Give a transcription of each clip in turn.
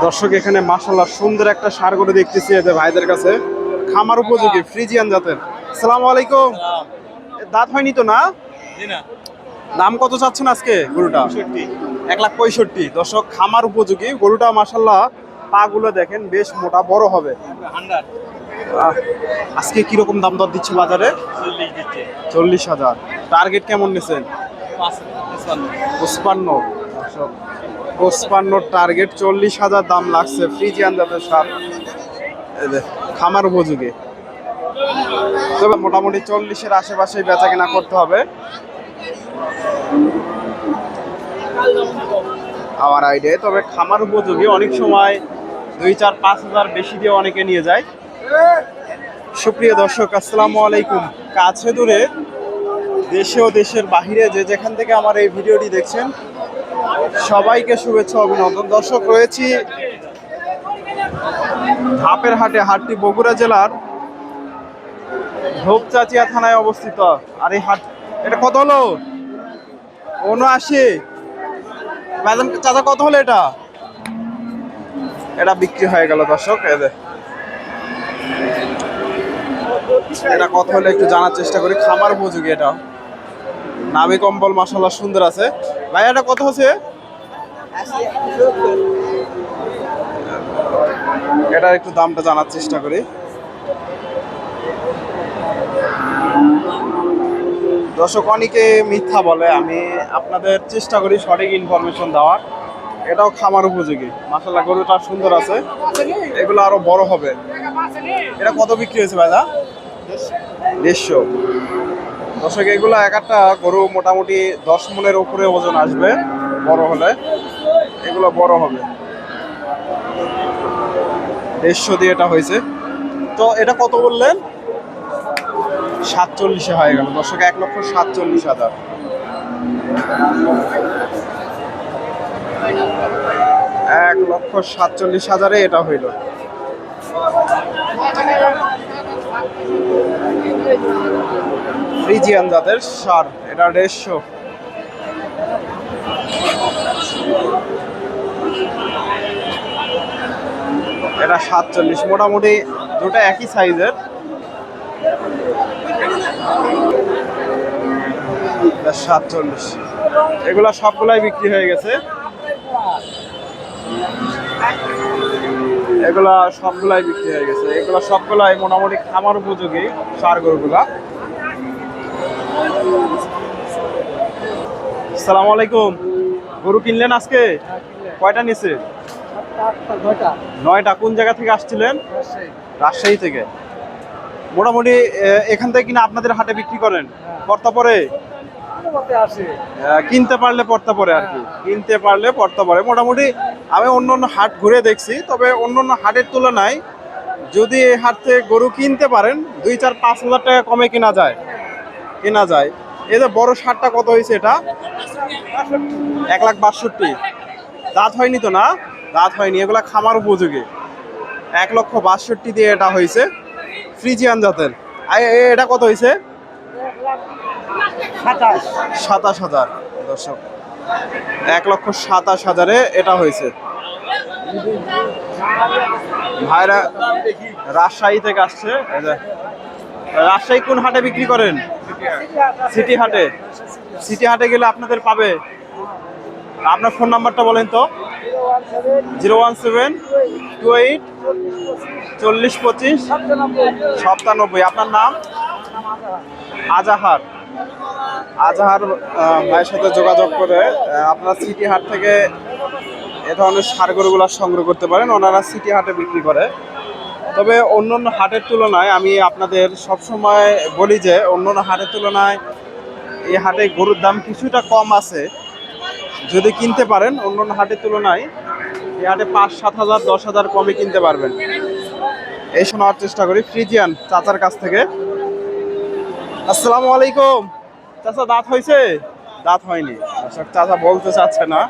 দর্শক এখানে মাশাআল্লাহ সুন্দর একটা ষাঁড় গরু দেখতেছি এদের ভাইদের কাছে, খামার উপযোগী ফ্রিজিয়ান জাতের। আসসালামু আলাইকুম। দাঁত হয়নি তো না? দাম কত চাচ্ছেন আজকে গরুটা? 1,65,000। দর্শক খামার উপযোগী গরুটা মাশাআল্লাহ, পা গুলো দেখেন বেশ মোটা বড় হবে। আজকে কিরকম দাম দর দিচ্ছে বাজারে? 40,000। টার্গেট কেমন নিছেন? 55। দর্শক 55 টার্গেট, 40,000 দাম লাগছে। ফ্রিজিয়ান জাতের ষাঁড়, খামার উপযোগী। তবে মোটামুটি 40-এর আশেপাশে বেচা কেনা করতে হবে আমার আইডিয়া। তবে খামার উপযোগী, অনেক সময় 2-4-5 হাজার বেশি দিয়ে অনেকে নিয়ে যায়। সুপ্রিয় দর্শক আসসালামু আলাইকুম। কাছে দূরে, দেশে ও দেশের বাহিরে যে যেখান থেকে আমার এই ভিডিওটি দেখছেন, সবাইকে শুভেচ্ছা অভিনন্দন। দর্শক রয়েছি ধাপের হাটে। হাটটি বগুড়া জেলার ধোপচাচিয়া থানায় অবস্থিত। আর এই হাট, এটা কত হলো? 79। চাচা কত হলো এটা? এটা বিক্রি হয়ে গেল দর্শক। এটা কত হলে একটু জানার চেষ্টা করি। খামার উপযোগী, এটা নাভি কম্বল মাশাআল্লাহ সুন্দর আছে। ভাই এটা কত হচ্ছে? এটার একটু দামটা জানার চেষ্টা করি। দর্শক অনেকে মিথ্যা বলে, আমি আপনাদের চেষ্টা করি সঠিক ইনফরমেশন দেওয়ার। এটাও খামার উপযোগী মাশাআল্লাহ, গরুটা সুন্দর আছে। এগুলো আরো বড় হবে। এটা কত বিক্রি হয়েছে ভাইদা? 150। দর্শক এগুলো এক একটা গরু মোটামুটি 10 মনের উপরে ওজন আসবে বড় হলে। এগুলো বড় হবে। 150 দিয়ে এটা হয়েছে। তো এটা কত বললেন? 47-এ হয়ে গেল দর্শক। 1,47,000। 1,47,000 এটা হইল। ফ্রিজিয়ান জাতের ষাঁড়, এটা 150। এটা 47। মোটামুটি দুটো একই সাইজের। 47। এগুলা সবগুলাই বিক্রি হয়ে গেছে। এগুলা সবগুলাই বিক্রি হয়ে গেছে। এগুলা সবগুলাই মোটামুটি খামার উপযোগী ষাঁড় গরুগুলা। আসসালামু আলাইকুম। গরু কিনলেন আজকে? কয়টা নিছে? 9টা। কোন জায়গা থেকে আসছিলেন? রাজশাহী থেকে। মোটামুটি এখান থেকে কিনা আপনাদের হাটে বিক্রি করেন? পড়তা পরে কিনতে পারলে পড়তা পরে আর কি, কিনতে পারলে পড়তা পরে। মোটামুটি আমি অন্য অন্য হাট ঘুরে দেখছি, তবে অন্য অন্য হাটের তুলনায় যদি এই হাট থেকে গরু কিনতে পারেন 2-4-5 হাজার টাকা কমে কেনা যায়। এই যে বড় ষাঁড়টা কত হয়েছে? এটা 1,62,000। দাঁত হয়নি তো না? দাঁত হয়নি। এগুলা খামার উপযোগী। 1,62,000 দিয়ে এটা হয়েছে, ফ্রিজিয়ান জাতের। এটা কত হয়েছে? 27,000। দর্শক 1,27,000 এটা হয়েছে। ভাইরা রাজশাহী থেকে আসছে। রাজশাহী কোন হাটে বিক্রি করেন? সিটি হাটে। সিটি হাটে গেলে আপনাদের পাবে। আপনার ফোন নাম্বারটা বলেন তো। 01728 4025 97। আপনার নাম? আজাহার। ভাইয়ের সাথে যোগাযোগ করে আপনারা সিটি হাট থেকে এ ধরনের ষাঁড় গরুগুলো সংগ্রহ করতে পারেন। ওনারা সিটি হাটে বিক্রি করে। তবে অন্য অন্য হাটের তুলনায় আমি আপনাদের সবসময় বলি যে অন্য অন্য হাটের তুলনায় এই হাটে গরুর দাম কিছুটা কম আছে। যদি কিনতে পারেন অন্য অন্য হাটের তুলনায় এই হাটে 5-7 হাজার 10 হাজার কমে কিনতে পারবেন। এই শোনার চেষ্টা করি ফ্রিজিয়ান চাচার কাছ থেকে। আসসালামু আলাইকুম। চাচা দাঁত হয়েছে? দাঁত হয়নি। চাচা বলতে চাচ্ছে না।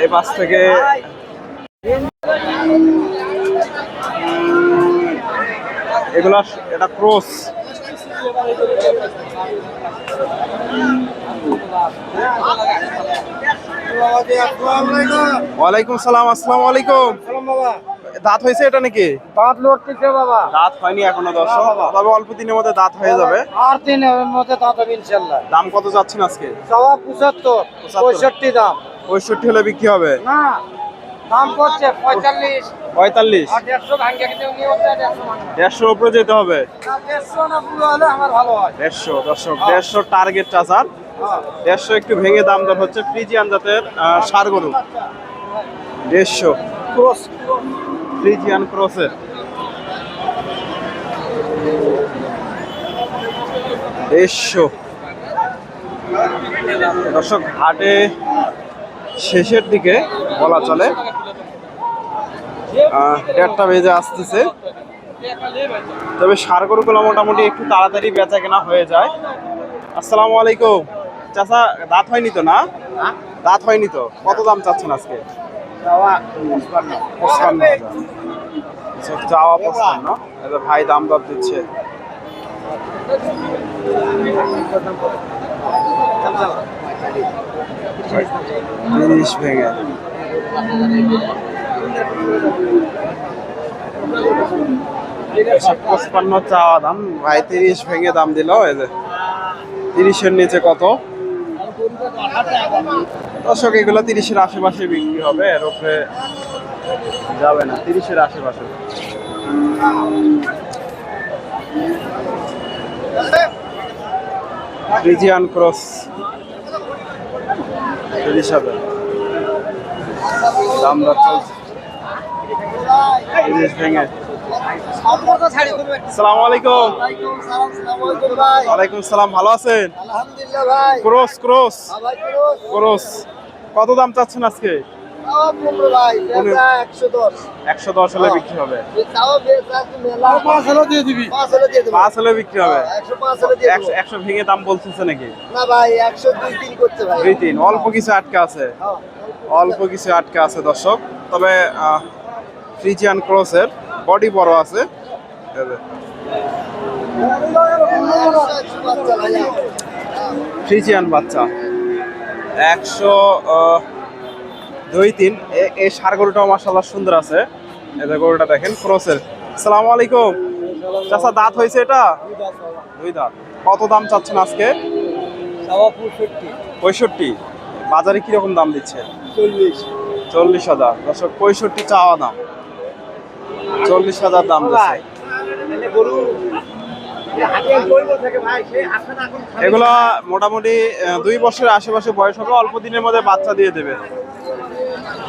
এই পাশ থেকে এগুলা, এটা ক্রস। ওয়ালাইকুম সালাম, আসসালামু আলাইকুম। দাঁত হয়েছে এটা নাকি? দাঁত লড়তেছে বাবা, দাঁত হয়নি এখনো দর্শক, তবে অল্প দিনের মধ্যে দাঁত হয়ে যাবে। আর দিনের মধ্যে দাঁত হবে ইনশাল্লাহ। দাম কত যাচ্ছেন আজকে? সবা 75, 65 দাম। 65 হলে বিক্রি হবে না, দাম করছে 45, 45। আর 150 ভাঙিয়ে কিন্তু নিয়ম 150 ভাঙে। 150 উপরে যেতে হবে। না 150 না পুরো হলে আমার ভালো হয়। 150 দর্শক, 150 টার্গেট চাচার। 150 একটু ভেঙে দাম দর হচ্ছে। ফ্রিজিয়ান জাতের ষাঁড় গরু 150 ক্রস ফ্রিজিয়ান ক্রসের। 150 দর্শক, হাটে শেষের দিকে বলা চলে, 1:30 বেজে আসতেছে। তবে ষাঁড় গরুগুলো মোটামুটি একটু তাড়াতাড়ি বেচা কেনা হয়ে যায়। আসসালামু আলাইকুম চাচা, দাঁত হয়নি তো না? দাঁত হয়নি তো, কত দাম চাচ্ছেন আজকে? সবা 55,000। চাওয়া 55। এটা ভাই দাম দর দিচ্ছে। তিরিশ ভেঙে 55 চাওয়া দাম, ভাই 30 ভেঙে দাম দিল। এই যে 30-এর নিচে কত দর্শক, এগুলো 30-এর আশেপাশে বিক্রি হবে, এর উপরে যাবে না। 30-এর আশেপাশে। ফ্রিজিয়ান ক্রস 30,000 দাম দর চলছে। 30 ভেঙে। আসসালামু আলাইকুম। ওয়ালাইকুম সালাম, ভালো আছেন? আলহামদুলিল্লাহ ভাই। ক্রস ক্রস ভাই ক্রস ক্রস কত দাম চাচ্ছেন আজকে? 15 ভাই, বেচা 110। 110 হলে বিক্রি হবে। তাও বেচা মেলা 5 হলে দিয়ে দিবি। 5 হলে দিয়ে দেব। 5 হলে বিক্রি হবে। 105 হলে দিয়ে দেব। 100 ভেঙে দাম বলতেছে নাকি? না ভাই, 102 3 করতে ভাই। 2-3 অল্প কিছু আটকা আছে। অল্প কিছু আটকা আছে দর্শক। তবে ফ্রিজিয়ান ক্রসের বডি বড় আছে। ফ্রিজিয়ান বাচ্চা 102-3। এই ষাঁড় গরুটাও মাশাআল্লাহ সুন্দর আছে। এই যে গরুটা দেখেন ক্রসের। আসসালামু আলাইকুম চাচা, দাঁত হয়েছে এটা? 2 দাঁত। কত দাম চাচ্ছেন আজকে? 65। বাজারে কিরকম দাম দিচ্ছে? 40,000 দর্শক, 65 চাওয়া দাম, 40,000 দাম দিচ্ছে। এগুলা মোটামুটি 2 বছরের আশেপাশে বয়স হবে, অল্প দিনের মধ্যে বাচ্চা দিয়ে দেবে।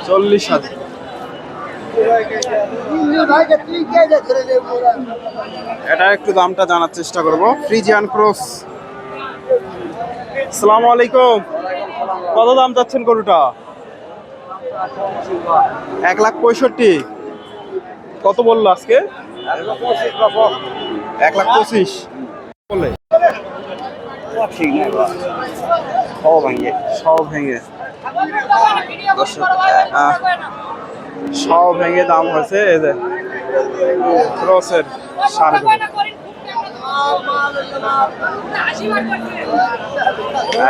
40,000। এটা একটু দামটা জানার চেষ্টা করব। Friesian cross. আসসালামু আলাইকুম, কত দাম চাচ্ছেন গরুটা? 1,65,000। কত বললো আজকে? 1,25,000 বলে। সব ভেঙে সব ভেঙে দাম হয়েছে। এই যে ক্রসের ষাঁড় গরু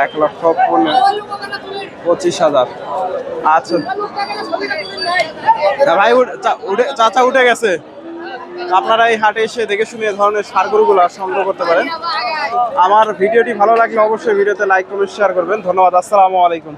1,25,000। আচ্ছা ভাই, চাচা উঠে গেছে। আপনারা এই হাটে এসে দেখে শুনে এই ধরনের ষাঁড় গরুগুলো সংগ্রহ করতে পারেন। আমার ভিডিওটি ভালো লাগলে অবশ্যই ভিডিওতে লাইক কমেন্ট শেয়ার করবেন। ধন্যবাদ। আসসালামু আলাইকুম।